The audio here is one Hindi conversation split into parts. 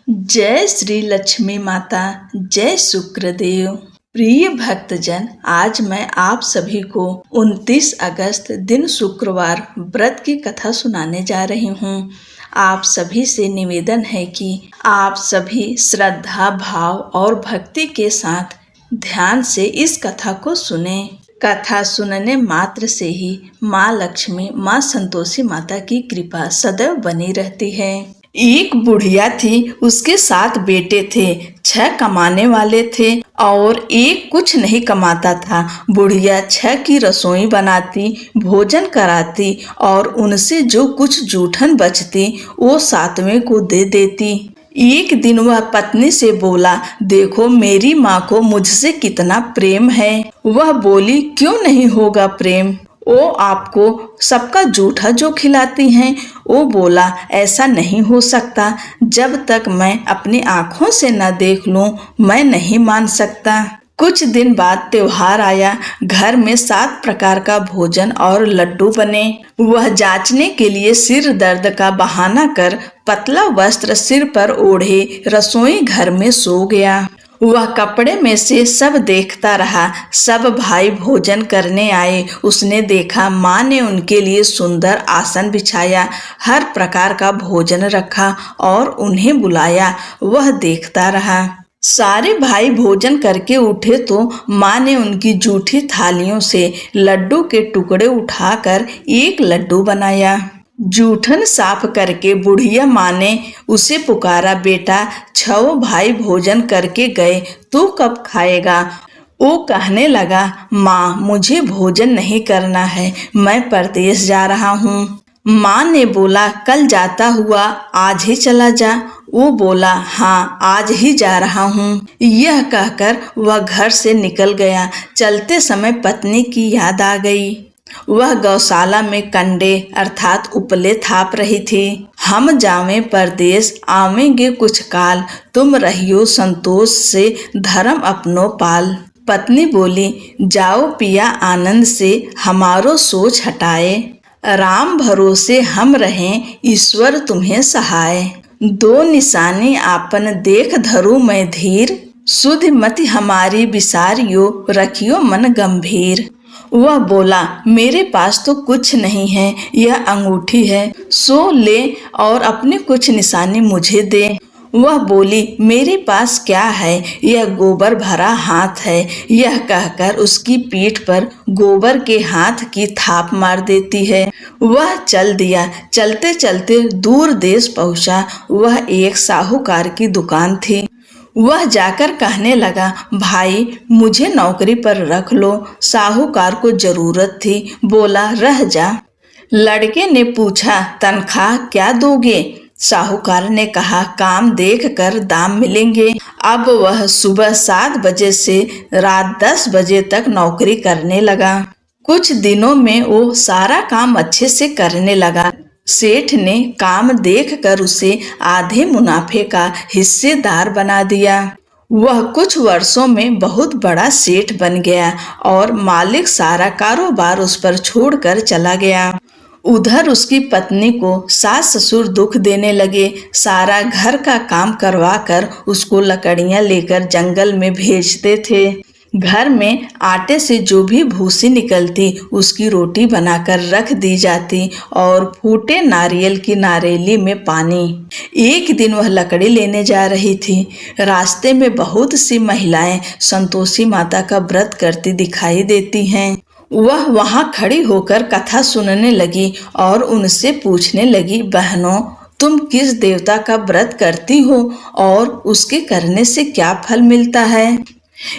जय श्री लक्ष्मी माता, जय शुक्रदेव। प्रिय भक्तजन, आज मैं आप सभी को 29 अगस्त दिन शुक्रवार व्रत की कथा सुनाने जा रही हूँ। आप सभी से निवेदन है कि आप सभी श्रद्धा, भाव और भक्ति के साथ ध्यान से इस कथा को सुने। कथा सुनने मात्र से ही माँ लक्ष्मी, माँ संतोषी माता की कृपा सदैव बनी रहती है। एक बुढ़िया थी, उसके 7 बेटे थे। 6 कमाने वाले थे और एक कुछ नहीं कमाता था। बुढ़िया 6 की रसोई बनाती, भोजन कराती और उनसे जो कुछ जूठन बचती वो 7वें को दे देती। एक दिन वह पत्नी से बोला, देखो मेरी माँ को मुझसे कितना प्रेम है। वह बोली, क्यों नहीं होगा प्रेम, वो आपको सबका जूठा जो खिलाती हैं। वो बोला, ऐसा नहीं हो सकता, जब तक मैं अपनी आँखों से न देख लूं मैं नहीं मान सकता। कुछ दिन बाद त्योहार आया। घर में 7 प्रकार का भोजन और लड्डू बने। वह जांचने के लिए सिर दर्द का बहाना कर पतला वस्त्र सिर पर ओढ़े रसोई घर में सो गया। वह कपड़े में से सब देखता रहा। सब भाई भोजन करने आए। उसने देखा माँ ने उनके लिए सुंदर आसन बिछाया, हर प्रकार का भोजन रखा और उन्हें बुलाया। वह देखता रहा। सारे भाई भोजन करके उठे तो माँ ने उनकी जूठी थालियों से लड्डू के टुकड़े उठाकर एक लड्डू बनाया। जूठन साफ करके बुढ़िया माँ ने उसे पुकारा, बेटा 6 भाई भोजन करके गए, तू कब खाएगा। वो कहने लगा, माँ मुझे भोजन नहीं करना है, मैं परदेश जा रहा हूँ। माँ ने बोला, कल जाता हुआ आज ही चला जा। वो बोला, हाँ आज ही जा रहा हूँ। यह कहकर वह घर से निकल गया। चलते समय पत्नी की याद आ गई। वह गौशाला में कंडे अर्थात उपले थाप रही थी। हम जावें परदेश, आवेंगे कुछ काल, तुम रहियो संतोष से, धर्म अपनो पाल। पत्नी बोली, जाओ पिया आनंद से, हमारो सोच हटाए। राम भरोसे हम रहें, ईश्वर तुम्हें सहाय। 2 निशानी आपन देख धरू मैं धीर, सुध मति हमारी विसारियो, रखियो मन गंभीर। वह बोला, मेरे पास तो कुछ नहीं है, यह अंगूठी है, सो ले और अपने कुछ निशानी मुझे दे। वह बोली, मेरे पास क्या है, यह गोबर भरा हाथ है। यह कहकर उसकी पीठ पर गोबर के हाथ की थाप मार देती है। वह चल दिया। चलते चलते दूर देश पहुंचा। वह एक साहूकार की दुकान थी। वह जाकर कहने लगा, भाई मुझे नौकरी पर रख लो, साहूकार को जरूरत थी। बोला, रह जा। लड़के ने पूछा, तनख्वाह क्या दोगे। साहूकार ने कहा, काम देख कर दाम मिलेंगे। अब वह सुबह 7 बजे से रात 10 बजे तक नौकरी करने लगा। कुछ दिनों में वो सारा काम अच्छे से करने लगा। सेठ ने काम देखकर उसे आधे मुनाफे का हिस्सेदार बना दिया। वह कुछ वर्षों में बहुत बड़ा सेठ बन गया और मालिक सारा कारोबार उस पर छोड़कर चला गया। उधर उसकी पत्नी को सास ससुर दुख देने लगे। सारा घर का काम करवाकर उसको लकड़ियां लेकर जंगल में भेजते थे। घर में आटे से जो भी भूसी निकलती उसकी रोटी बनाकर रख दी जाती और फूटे नारियल की नारेली में पानी। एक दिन वह लकड़ी लेने जा रही थी। रास्ते में बहुत सी महिलाएं संतोषी माता का व्रत करती दिखाई देती हैं। वह वहां खड़ी होकर कथा सुनने लगी और उनसे पूछने लगी, बहनों तुम किस देवता का व्रत करती हो और उसके करने से क्या फल मिलता है।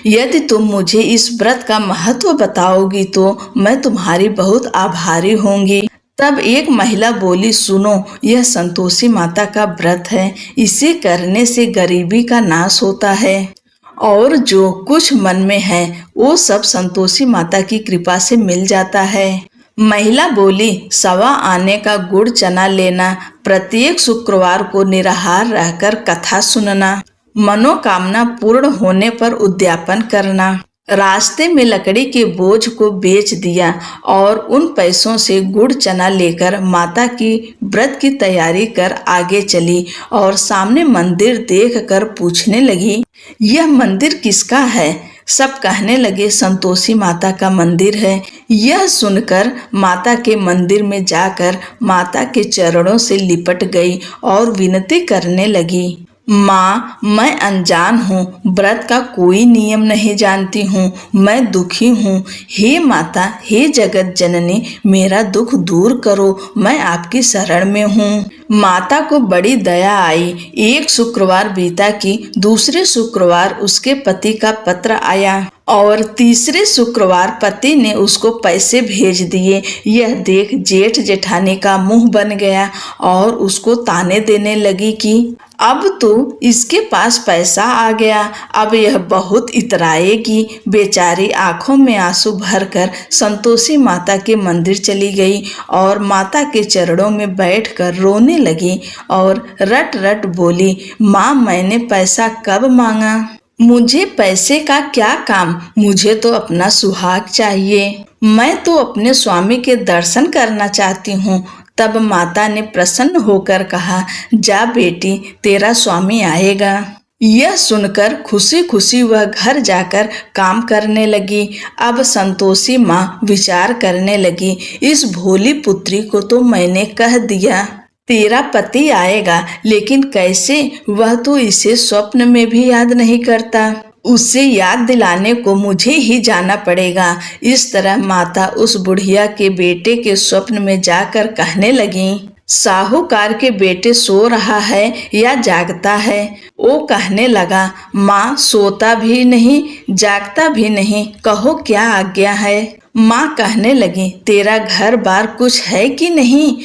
यदि तुम मुझे इस व्रत का महत्व बताओगी तो मैं तुम्हारी बहुत आभारी होंगी। तब एक महिला बोली, सुनो यह संतोषी माता का व्रत है, इसे करने से गरीबी का नाश होता है और जो कुछ मन में है वो सब संतोषी माता की कृपा से मिल जाता है। महिला बोली, 1.25 आने का गुड़ चना लेना, प्रत्येक शुक्रवार को निराहार रहकर कथा सुनना, मनोकामना पूर्ण होने पर उद्यापन करना, रास्ते में लकड़ी के बोझ को बेच दिया और उन पैसों से गुड़ चना लेकर माता की व्रत की तैयारी कर आगे चली और सामने मंदिर देखकर पूछने लगी, यह मंदिर किसका है? सब कहने लगे, संतोषी माता का मंदिर है। यह सुनकर माता के मंदिर में जाकर माता के चरणों से लिपट गई और विनती करने लगी, माँ, मैं अनजान हूँ, व्रत का कोई नियम नहीं जानती हूँ, मैं दुखी हूँ। हे माता, हे जगत जननी, मेरा दुख दूर करो, मैं आपकी शरण में हूँ। माता को बड़ी दया आई। एक शुक्रवार बीता कि दूसरे शुक्रवार उसके पति का पत्र आया और तीसरे शुक्रवार पति ने उसको पैसे भेज दिए। यह देख जेठ जेठानी का मुंह बन गया और उसको ताने देने लगी कि अब तो इसके पास पैसा आ गया, अब यह बहुत इतराएगी। बेचारी आंखों में आंसू भरकर संतोषी माता के मंदिर चली गई और माता के चरणों में बैठकर रोने लगी और रट रट बोली, माँ, मैंने पैसा कब मांगा? मुझे पैसे का क्या काम, मुझे तो अपना सुहाग चाहिए। मैं तो अपने स्वामी के दर्शन करना चाहती हूँ। तब माता ने प्रसन्न होकर कहा, जा बेटी, तेरा स्वामी आएगा। यह सुनकर खुशी खुशी वह घर जाकर काम करने लगी। अब संतोषी माँ विचार करने लगी, इस भोली पुत्री को तो मैंने कह दिया तेरा पति आएगा, लेकिन कैसे? वह तो इसे स्वप्न में भी याद नहीं करता। उससे याद दिलाने को मुझे ही जाना पड़ेगा। इस तरह माता उस बुढ़िया के बेटे के स्वप्न में जाकर कहने लगी, साहूकार के बेटे सो रहा है या जागता है? वो कहने लगा, माँ, सोता भी नहीं जागता भी नहीं, कहो क्या आज्ञा है? माँ कहने लगी, तेरा घर बार कुछ है कि नहीं?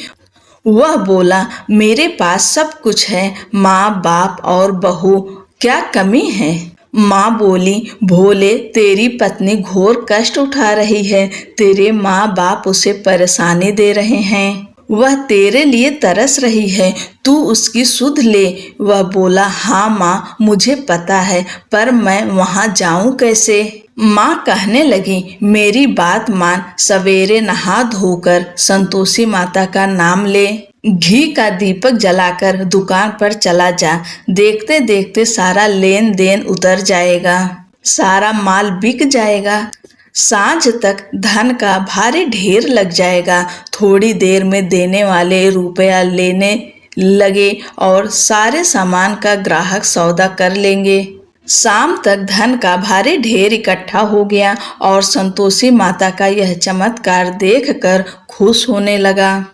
वह बोला, मेरे पास सब कुछ है, माँ, बाप और बहू, क्या कमी है? माँ बोली, भोले, तेरी पत्नी घोर कष्ट उठा रही है, तेरे माँ बाप उसे परेशानी दे रहे हैं, वह तेरे लिए तरस रही है, तू उसकी सुध ले। वह बोला, हाँ माँ, मुझे पता है, पर मैं वहाँ जाऊँ कैसे? माँ कहने लगी, मेरी बात मान, सवेरे नहा धोकर संतोषी माता का नाम ले, घी का दीपक जलाकर दुकान पर चला जा, देखते देखते सारा लेन देन उतर जाएगा, सारा माल बिक जाएगा, सांझ तक धन का भारी ढेर लग जाएगा। थोड़ी देर में देने वाले रुपया लेने लगे और सारे सामान का ग्राहक सौदा कर लेंगे। शाम तक धन का भारी ढेर इकट्ठा हो गया और संतोषी माता का यह चमत्कार देखकर खुश होने लगा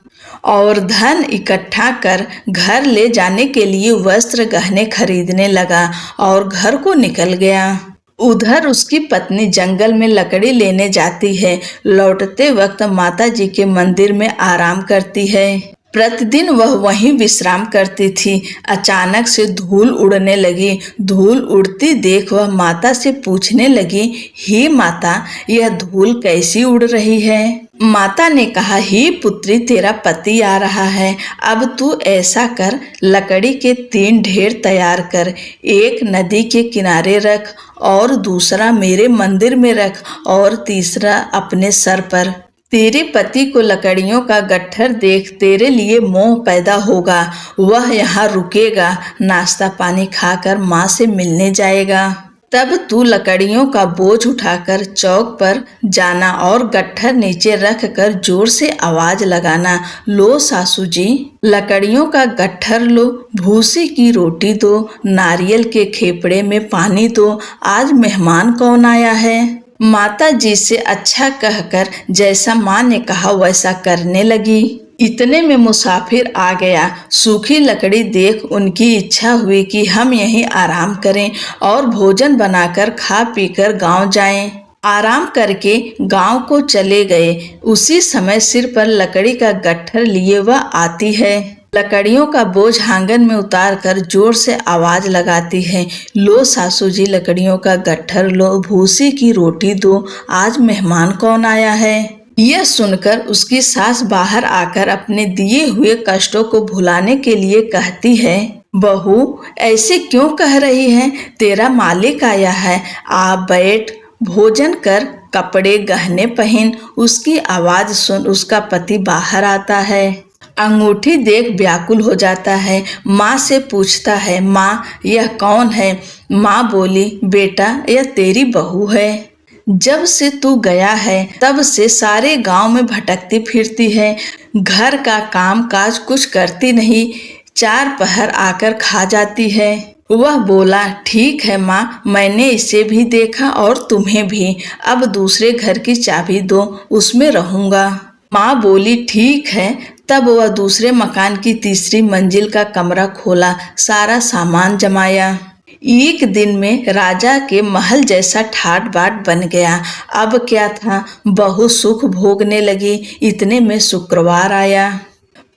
और धन इकट्ठा कर घर ले जाने के लिए वस्त्र गहने खरीदने लगा और घर को निकल गया। उधर उसकी पत्नी जंगल में लकड़ी लेने जाती है, लौटते वक्त माता जी के मंदिर में आराम करती है। प्रतिदिन वह वहीं विश्राम करती थी। अचानक से धूल उड़ने लगी। धूल उड़ती देख वह माता से पूछने लगी, हे माता, यह धूल कैसी उड़ रही है? माता ने कहा, हे पुत्री, तेरा पति आ रहा है, अब तू ऐसा कर, लकड़ी के 3 ढेर तैयार कर, एक नदी के किनारे रख और दूसरा मेरे मंदिर में रख और तीसरा अपने सर पर। तेरे पति को लकड़ियों का गट्ठर देख तेरे लिए मोह पैदा होगा, वह यहाँ रुकेगा, नाश्ता पानी खाकर माँ से मिलने जाएगा। तब तू लकड़ियों का बोझ उठाकर चौक पर जाना और गट्ठर नीचे रख कर जोर से आवाज लगाना, लो सासू जी, लकड़ियों का गट्ठर लो, भूसी की रोटी दो, नारियल के खेपड़े में पानी दो, आज मेहमान कौन आया है? माता जी से अच्छा कहकर जैसा माँ ने कहा वैसा करने लगी। इतने में मुसाफिर आ गया। सूखी लकड़ी देख उनकी इच्छा हुई कि हम यहीं आराम करें और भोजन बनाकर खा पीकर गांव जाएं। आराम करके गांव को चले गए। उसी समय सिर पर लकड़ी का गट्ठर लिए वह आती है। लकड़ियों का बोझ आंगन में उतार कर जोर से आवाज लगाती है, लो सासू जी, लकड़ियों का गट्ठर लो, भूसी की रोटी दो, आज मेहमान कौन आया है? यह सुनकर उसकी सास बाहर आकर अपने दिए हुए कष्टों को भुलाने के लिए कहती है, बहू, ऐसे क्यों कह रही है? तेरा मालिक आया है, आ बैठ, भोजन कर, कपड़े गहने पहन। उसकी आवाज सुन उसका पति बाहर आता है। अंगूठी देख व्याकुल हो जाता है। माँ से पूछता है, माँ यह कौन है? माँ बोली, बेटा यह तेरी बहू है। जब से तू गया है तब से सारे गांव में भटकती फिरती है। घर का काम काज कुछ करती नहीं, 4 पहर आकर खा जाती है। वह बोला, ठीक है माँ, मैंने इसे भी देखा और तुम्हें भी। अब दूसरे घर की चाबी दो, उसमें रहूंगा। माँ बोली, ठीक है। तब वह दूसरे मकान की तीसरी मंजिल का कमरा खोला, सारा सामान जमाया। एक दिन में राजा के महल जैसा ठाट बाट बन गया। अब क्या था, बहू सुख भोगने लगी। इतने में शुक्रवार आया।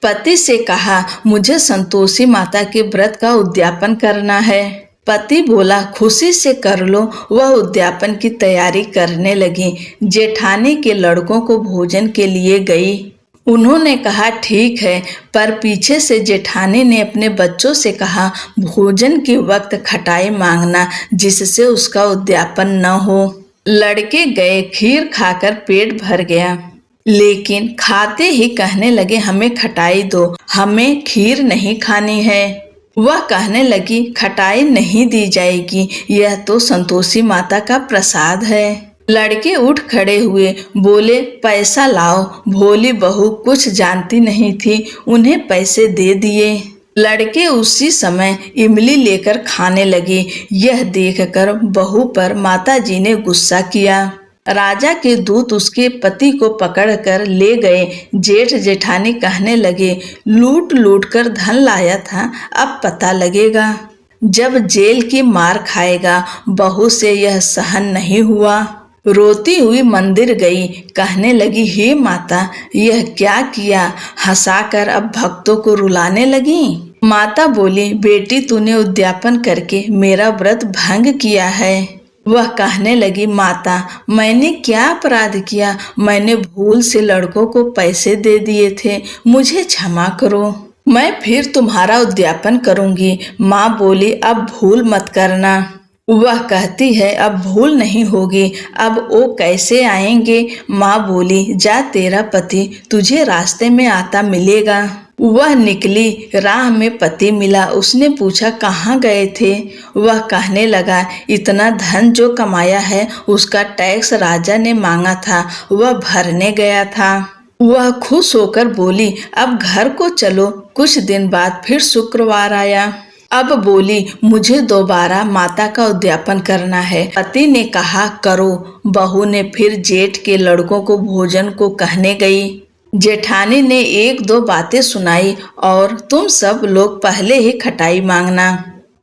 पति से कहा, मुझे संतोषी माता के व्रत का उद्यापन करना है। पति बोला, खुशी से कर लो। वह उद्यापन की तैयारी करने लगी। जेठानी के लड़कों को भोजन के लिए गई। उन्होंने कहा, ठीक है, पर पीछे से जेठानी ने अपने बच्चों से कहा, भोजन के वक्त खटाई मांगना, जिससे उसका उद्यापन न हो। लड़के गए, खीर खाकर पेट भर गया, लेकिन खाते ही कहने लगे, हमें खटाई दो, हमें खीर नहीं खानी है। वह कहने लगी, खटाई नहीं दी जाएगी, यह तो संतोषी माता का प्रसाद है। लड़के उठ खड़े हुए, बोले, पैसा लाओ। भोली बहू कुछ जानती नहीं थी, उन्हें पैसे दे दिए। लड़के उसी समय इमली लेकर खाने लगे। यह देखकर बहू पर माताजी ने गुस्सा किया। राजा के दूत उसके पति को पकड़कर ले गए। जेठ जेठानी कहने लगे, लूट लूट कर धन लाया था, अब पता लगेगा। जब जेल की मार खाएगा। बहू से यह सहन नहीं हुआ। रोती हुई मंदिर गई, कहने लगी, हे माता, यह क्या किया? हंसाकर अब भक्तों को रुलाने लगी। माता बोली, बेटी तूने उद्यापन करके मेरा व्रत भंग किया है। वह कहने लगी, माता मैंने क्या अपराध किया? मैंने भूल से लड़कों को पैसे दे दिए थे, मुझे क्षमा करो, मैं फिर तुम्हारा उद्यापन करूंगी। माँ बोली, अब भूल मत करना। वह कहती है, अब भूल नहीं होगी, अब वो कैसे आएंगे? माँ बोली, जा, तेरा पति तुझे रास्ते में आता मिलेगा। वह निकली, राह में पति मिला। उसने पूछा, कहाँ गए थे? वह कहने लगा, इतना धन जो कमाया है उसका टैक्स राजा ने मांगा था, वह भरने गया था। वह खुश होकर बोली, अब घर को चलो। कुछ दिन बाद फिर शुक्रवार आया। अब बोली, मुझे दोबारा माता का उद्यापन करना है। पति ने कहा, करो। बहू ने फिर जेठ के लड़कों को भोजन को कहने गई। जेठानी ने 1-2 बातें सुनाई और तुम सब लोग पहले ही खटाई मांगना।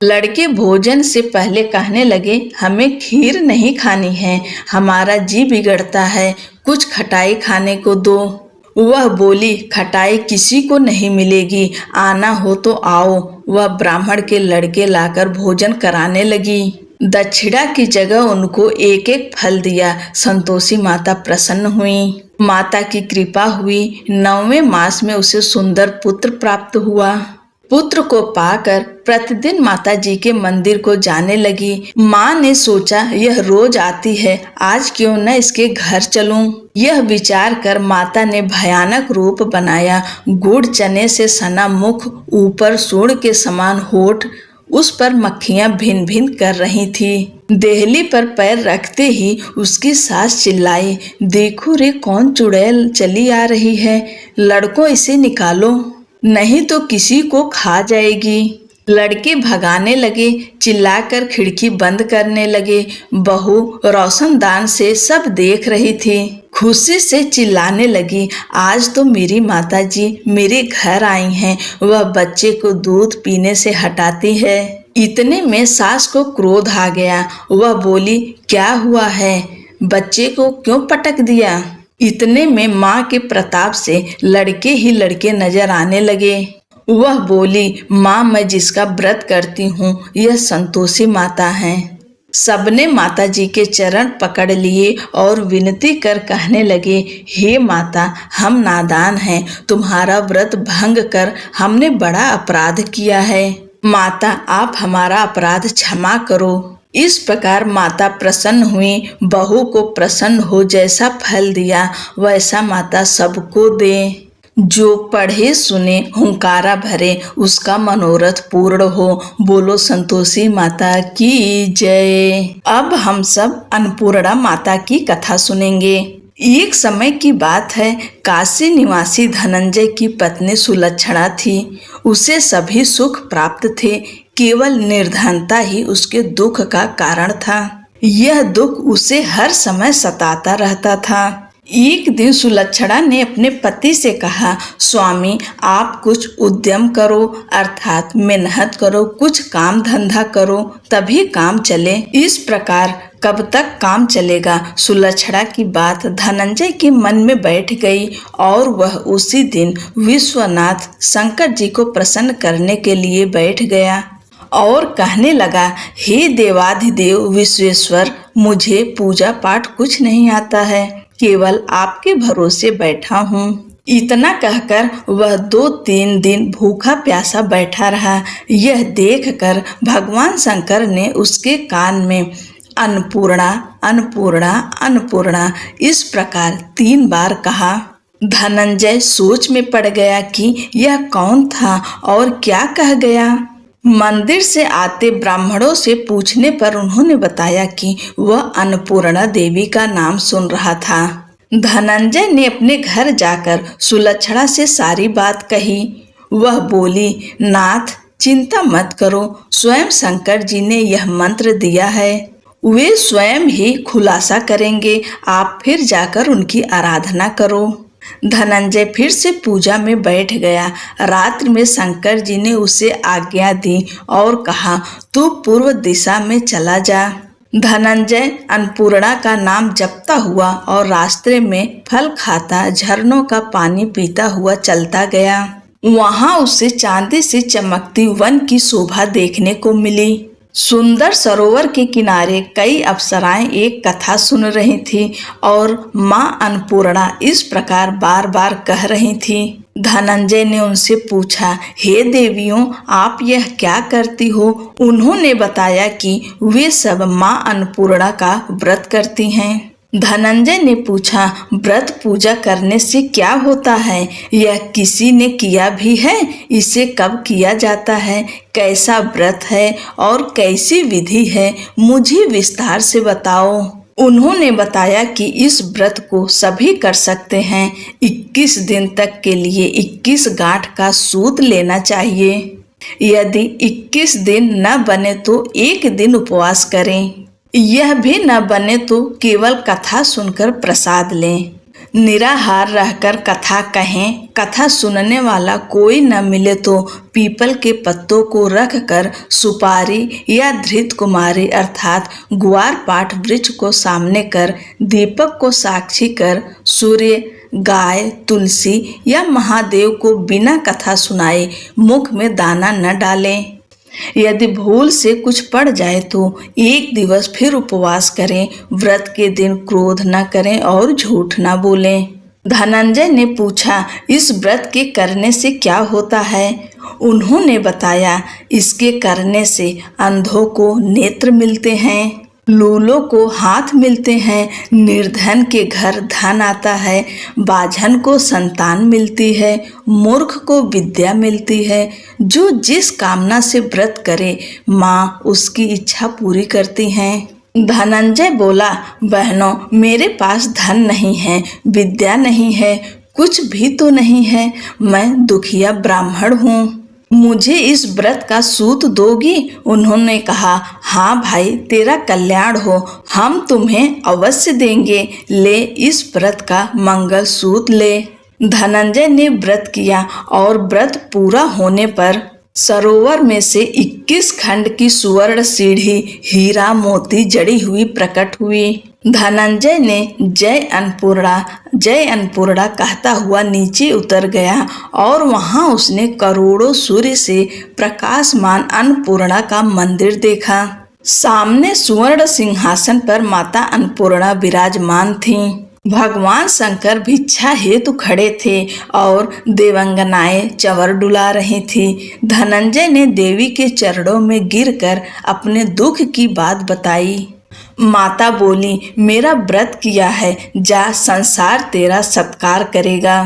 लड़के भोजन से पहले कहने लगे, हमें खीर नहीं खानी है, हमारा जी बिगड़ता है, कुछ खटाई खाने को दो। वह बोली, खटाई किसी को नहीं मिलेगी, आना हो तो आओ। वह ब्राह्मण के लड़के लाकर भोजन कराने लगी। दक्षिणा की जगह उनको 1-1 फल दिया। संतोषी माता प्रसन्न हुई। माता की कृपा हुई। 9वें मास में उसे सुंदर पुत्र प्राप्त हुआ। पुत्र को पाकर प्रतिदिन माता जी के मंदिर को जाने लगी। माँ ने सोचा, यह रोज आती है, आज क्यों न इसके घर चलूं। यह विचार कर माता ने भयानक रूप बनाया। गुड़ चने से सना मुख, ऊपर सूंड के समान होठ, उस पर मक्खियां भिन भिन कर रही थी। देहली पर पैर रखते ही उसकी सास चिल्लाई, देखो रे, कौन चुड़ैल चली आ रही है, लड़कों इसे निकालो, नहीं तो किसी को खा जाएगी। लड़के भगाने लगे, चिल्लाकर खिड़की बंद करने लगे। बहू रोशनदान से सब देख रही थी। खुशी से चिल्लाने लगी, आज तो मेरी माताजी मेरे घर आई हैं। वह बच्चे को दूध पीने से हटाती है। इतने में सास को क्रोध आ गया। वह बोली, क्या हुआ है, बच्चे को क्यों पटक दिया? इतने में माँ के प्रताप से लड़के ही लड़के नजर आने लगे। वह बोली, माँ, मैं जिसका व्रत करती हूँ यह संतोषी माता हैं। सबने माता जी के चरण पकड़ लिए और विनती कर कहने लगे, हे माता, हम नादान हैं, तुम्हारा व्रत भंग कर हमने बड़ा अपराध किया है। माता आप हमारा अपराध क्षमा करो। इस प्रकार माता प्रसन्न हुई, बहू को प्रसन्न हो, जैसा फल दिया वैसा माता सबको दे। जो पढ़े सुने हुंकारा भरे, उसका मनोरथ पूर्ण हो। बोलो संतोषी माता की जय। अब हम सब अन्नपूर्णा माता की कथा सुनेंगे। एक समय की बात है, काशी निवासी धनंजय की पत्नी सुलक्षणा थी। उसे सभी सुख प्राप्त थे, केवल निर्धनता ही उसके दुख का कारण था। यह दुख उसे हर समय सताता रहता था। एक दिन सुलक्षणा ने अपने पति से कहा, स्वामी आप कुछ उद्यम करो, अर्थात मेहनत करो, कुछ काम धंधा करो, तभी काम चले। इस प्रकार कब तक काम चलेगा? सुलक्षणा की बात धनंजय के मन में बैठ गई और वह उसी दिन विश्वनाथ शंकर जी को प्रसन्न करने के लिए बैठ गया और कहने लगा, हे देवाधिदेव विश्वेश्वर, मुझे पूजा पाठ कुछ नहीं आता है, केवल आपके भरोसे बैठा हूँ। इतना कहकर वह 2-3 दिन भूखा प्यासा बैठा रहा। यह देखकर भगवान शंकर ने उसके कान में अन्नपूर्णा अन्नपूर्णा अन्नपूर्णा इस प्रकार 3 बार कहा। धनंजय सोच में पड़ गया कि यह कौन था और क्या कह गया। मंदिर से आते ब्राह्मणों से पूछने पर उन्होंने बताया कि वह अन्नपूर्णा देवी का नाम सुन रहा था। धनंजय ने अपने घर जाकर सुलक्षणा से सारी बात कही। वह बोली, नाथ चिंता मत करो, स्वयं शंकर जी ने यह मंत्र दिया है, वे स्वयं ही खुलासा करेंगे, आप फिर जाकर उनकी आराधना करो। धनंजय फिर से पूजा में बैठ गया। रात्रि में शंकर जी ने उसे आज्ञा दी और कहा, तू पूर्व दिशा में चला जा। धनंजय अन्नपूर्णा का नाम जपता हुआ और रास्ते में फल खाता, झरनों का पानी पीता हुआ चलता गया। वहां उसे चांदी से चमकती वन की शोभा देखने को मिली। सुंदर सरोवर के किनारे कई अप्सराएं एक कथा सुन रही थी और माँ अन्नपूर्णा इस प्रकार बार बार कह रही थी। धनंजय ने उनसे पूछा, हे देवियों, आप यह क्या करती हो? उन्होंने बताया कि वे सब माँ अन्नपूर्णा का व्रत करती हैं। धनंजय ने पूछा, व्रत पूजा करने से क्या होता है? यह किसी ने किया भी है? इसे कब किया जाता है? कैसा व्रत है और कैसी विधि है? मुझे विस्तार से बताओ। उन्होंने बताया कि इस व्रत को सभी कर सकते हैं। 21 दिन तक के लिए 21 गांठ का सूत लेना चाहिए। यदि 21 दिन न बने तो 1 दिन उपवास करें। यह भी न बने तो केवल कथा सुनकर प्रसाद लें। निराहार रहकर कथा कहें। कथा सुनने वाला कोई न मिले तो पीपल के पत्तों को रखकर सुपारी या धृत कुमारी अर्थात ग्वार पाठ वृक्ष को सामने कर, दीपक को साक्षी कर, सूर्य, गाय, तुलसी या महादेव को बिना कथा सुनाए मुख में दाना न डालें। यदि भूल से कुछ पड़ जाए तो 1 दिवस फिर उपवास करें। व्रत के दिन क्रोध न करें और झूठ न बोलें। धनंजय ने पूछा, इस व्रत के करने से क्या होता है? उन्होंने बताया, इसके करने से अंधों को नेत्र मिलते हैं, लूलों को हाथ मिलते हैं, निर्धन के घर धन आता है, बाझन को संतान मिलती है, मूर्ख को विद्या मिलती है। जो जिस कामना से व्रत करे माँ उसकी इच्छा पूरी करती हैं। धनंजय बोला, बहनों, मेरे पास धन नहीं है, विद्या नहीं है, कुछ भी तो नहीं है। मैं दुखिया ब्राह्मण हूँ, मुझे इस व्रत का सूत दोगी? उन्होंने कहा, हाँ भाई, तेरा कल्याण हो, हम तुम्हें अवश्य देंगे। ले, इस व्रत का मंगल सूत ले। धनंजय ने व्रत किया और व्रत पूरा होने पर सरोवर में से 21 खंड की सुवर्ण सीढ़ी हीरा मोती जड़ी हुई प्रकट हुई। धनंजय ने जय अन्नपूर्णा कहता हुआ नीचे उतर गया और वहां उसने करोड़ों सूर्य से प्रकाशमान अन्नपूर्णा का मंदिर देखा। सामने सुवर्ण सिंहासन पर माता अन्नपूर्णा विराजमान थीं। भगवान शंकर भिक्षा हेतु खड़े थे और देवंगनाएं चंवर डुला रही थी। धनंजय ने देवी के चरणों में गिरकर अपने दुख की बात बताई। माता बोली, मेरा व्रत किया है, जा, संसार तेरा सत्कार करेगा।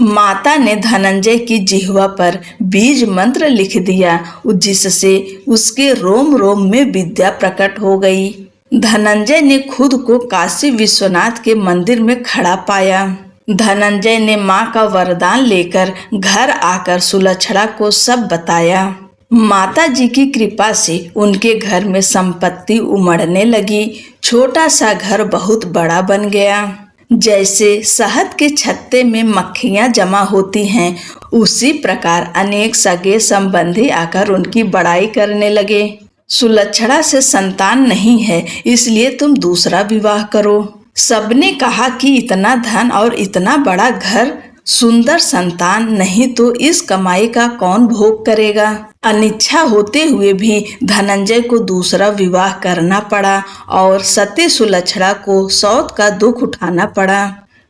माता ने धनंजय की जिह्वा पर बीज मंत्र लिख दिया, जिससे उसके रोम रोम में विद्या प्रकट हो गई। धनंजय ने खुद को काशी विश्वनाथ के मंदिर में खड़ा पाया। धनंजय ने मां का वरदान लेकर घर आकर सुलक्षणा को सब बताया। माता जी की कृपा से उनके घर में संपत्ति उमड़ने लगी। छोटा सा घर बहुत बड़ा बन गया। जैसे शहद के छत्ते में मक्खियां जमा होती हैं, उसी प्रकार अनेक सगे संबंधी आकर उनकी बड़ाई करने लगे। सुलक्षणा से संतान नहीं है, इसलिए तुम दूसरा विवाह करो। सबने कहा कि इतना धन और इतना बड़ा घर, सुंदर संतान नहीं तो इस कमाई का कौन भोग करेगा। अनिच्छा होते हुए भी धनंजय को दूसरा विवाह करना पड़ा और सती सुलक्षणा को सौत का दुख उठाना पड़ा।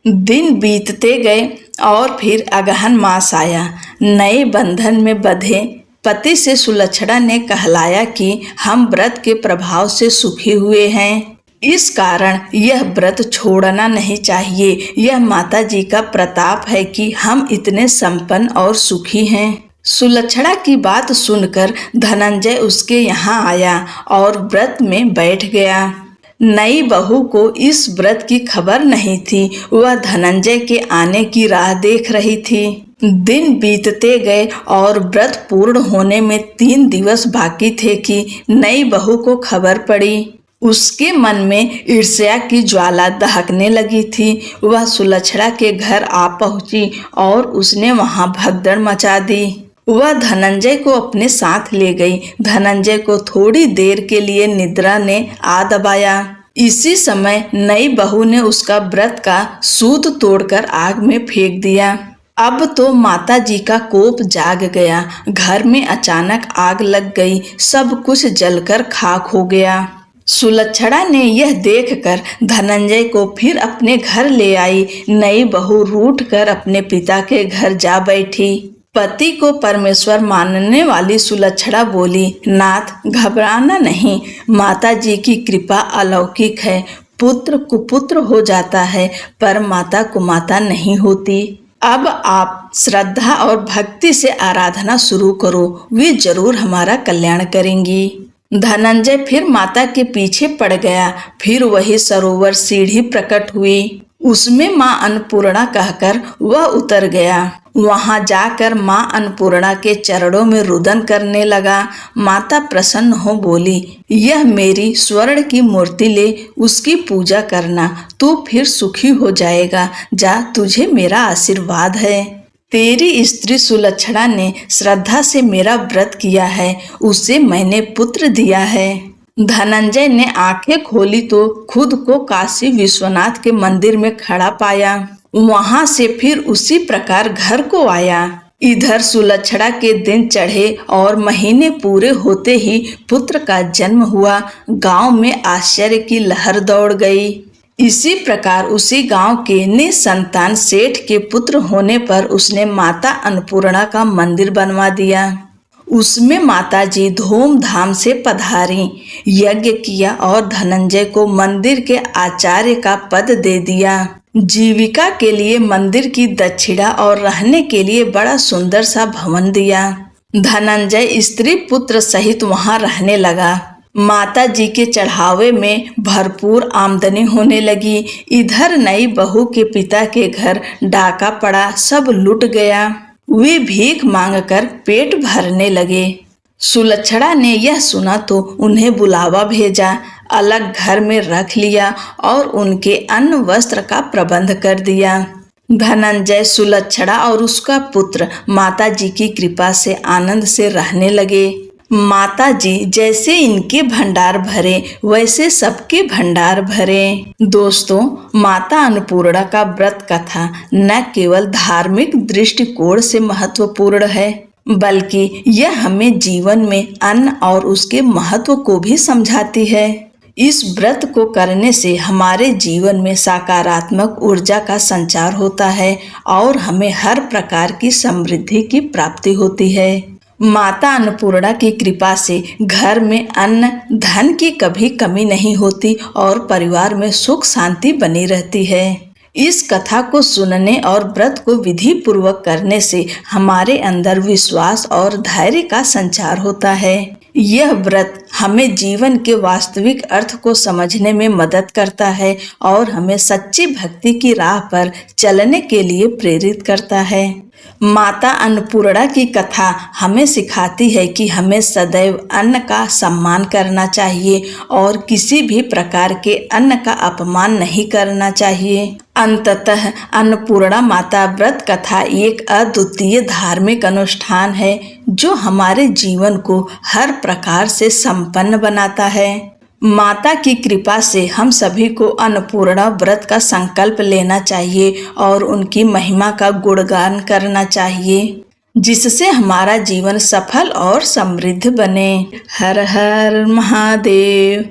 दिन बीतते गए और फिर अगहन मास आया। नए बंधन में बंधे पति से सुलक्षणा ने कहलाया कि हम व्रत के प्रभाव से सुखी हुए हैं, इस कारण यह व्रत छोड़ना नहीं चाहिए। यह माता जी का प्रताप है कि हम इतने संपन्न और सुखी हैं। सुलक्षणा की बात सुनकर धनंजय उसके यहाँ आया और व्रत में बैठ गया। नई बहू को इस व्रत की खबर नहीं थी। वह धनंजय के आने की राह देख रही थी। दिन बीतते गए और व्रत पूर्ण होने में 3 दिवस बाकी थे कि नई बहू को खबर पड़ी। उसके मन में ईर्ष्या की ज्वाला दहकने लगी थी। वह सुलक्षणा के घर आ पहुंची और उसने वहां भगदड़ मचा दी। वह धनंजय को अपने साथ ले गई। धनंजय को थोड़ी देर के लिए निद्रा ने आ दबाया। इसी समय नई बहू ने उसका व्रत का सूत तोड़कर आग में फेंक दिया। अब तो माता जी का कोप जाग गया। घर में अचानक आग लग गई। सब कुछ जलकर खाक हो गया। सुलक्षणा ने यह देखकर धनंजय को फिर अपने घर ले आई। नई बहू रूठ कर अपने पिता के घर जा बैठी। पति को परमेश्वर मानने वाली सुलक्षणा बोली, नाथ, घबराना नहीं, माता जी की कृपा अलौकिक है। पुत्र कुपुत्र हो जाता है, पर माता कुमाता नहीं होती। अब आप श्रद्धा और भक्ति से आराधना शुरू करो, वे जरूर हमारा कल्याण करेंगी। धनंजय फिर माता के पीछे पड़ गया। फिर वही सरोवर सीढ़ी प्रकट हुई। उसमें माँ अन्नपूर्णा कहकर वह उतर गया। वहां जाकर माँ अन्नपूर्णा के चरणों में रुदन करने लगा। माता प्रसन्न हो बोली, यह मेरी स्वर्ण की मूर्ति ले, उसकी पूजा करना, तू फिर सुखी हो जाएगा। जा, तुझे मेरा आशीर्वाद है। तेरी स्त्री सुलक्षणा ने श्रद्धा से मेरा व्रत किया है, उसे मैंने पुत्र दिया है। धनंजय ने आंखें खोली तो खुद को काशी विश्वनाथ के मंदिर में खड़ा पाया। वहां से फिर उसी प्रकार घर को आया। इधर सुलक्षणा के दिन चढ़े और महीने पूरे होते ही पुत्र का जन्म हुआ। गांव में आश्चर्य की लहर दौड़ गई। इसी प्रकार उसी गांव के निसंतान सेठ के पुत्र होने पर उसने माता अन्नपूर्णा का मंदिर बनवा दिया। उसमें माता जी धूमधाम से पधारी, यज्ञ किया और धनंजय को मंदिर के आचार्य का पद दे दिया। जीविका के लिए मंदिर की दक्षिणा और रहने के लिए बड़ा सुंदर सा भवन दिया। धनंजय स्त्री पुत्र सहित वहां रहने लगा। माता जी के चढ़ावे में भरपूर आमदनी होने लगी। इधर नई बहू के पिता के घर डाका पड़ा, सब लुट गया। वे भीख मांगकर पेट भरने लगे। सुलक्षणा ने यह सुना तो उन्हें बुलावा भेजा, अलग घर में रख लिया और उनके अन्न वस्त्र का प्रबंध कर दिया। धनंजय, सुलक्षणा और उसका पुत्र माता जी की कृपा से आनंद से रहने लगे। माता जी जैसे इनके भंडार भरे, वैसे सबके भंडार भरे। दोस्तों, माता अन्नपूर्णा का व्रत कथा न केवल धार्मिक दृष्टिकोण से महत्वपूर्ण है, बल्कि यह हमें जीवन में अन्न और उसके महत्व को भी समझाती है। इस व्रत को करने से हमारे जीवन में सकारात्मक ऊर्जा का संचार होता है और हमें हर प्रकार की समृद्धि की प्राप्ति होती है। माता अन्नपूर्णा की कृपा से घर में अन्न धन की कभी कमी नहीं होती और परिवार में सुख शांति बनी रहती है। इस कथा को सुनने और व्रत को विधि पूर्वक करने से हमारे अंदर विश्वास और धैर्य का संचार होता है। यह व्रत हमें जीवन के वास्तविक अर्थ को समझने में मदद करता है और हमें सच्ची भक्ति की राह पर चलने के लिए प्रेरित करता है। माता अन्नपूर्णा की कथा हमें सिखाती है कि हमें सदैव अन्न का सम्मान करना चाहिए और किसी भी प्रकार के अन्न का अपमान नहीं करना चाहिए। अंततः अन्नपूर्णा माता व्रत कथा एक अद्वितीय धार्मिक अनुष्ठान है जो हमारे जीवन को हर प्रकार से संपन्न बनाता है। माता की कृपा से हम सभी को अन्नपूर्णा व्रत का संकल्प लेना चाहिए और उनकी महिमा का गुणगान करना चाहिए, जिससे हमारा जीवन सफल और समृद्ध बने। हर हर महादेव।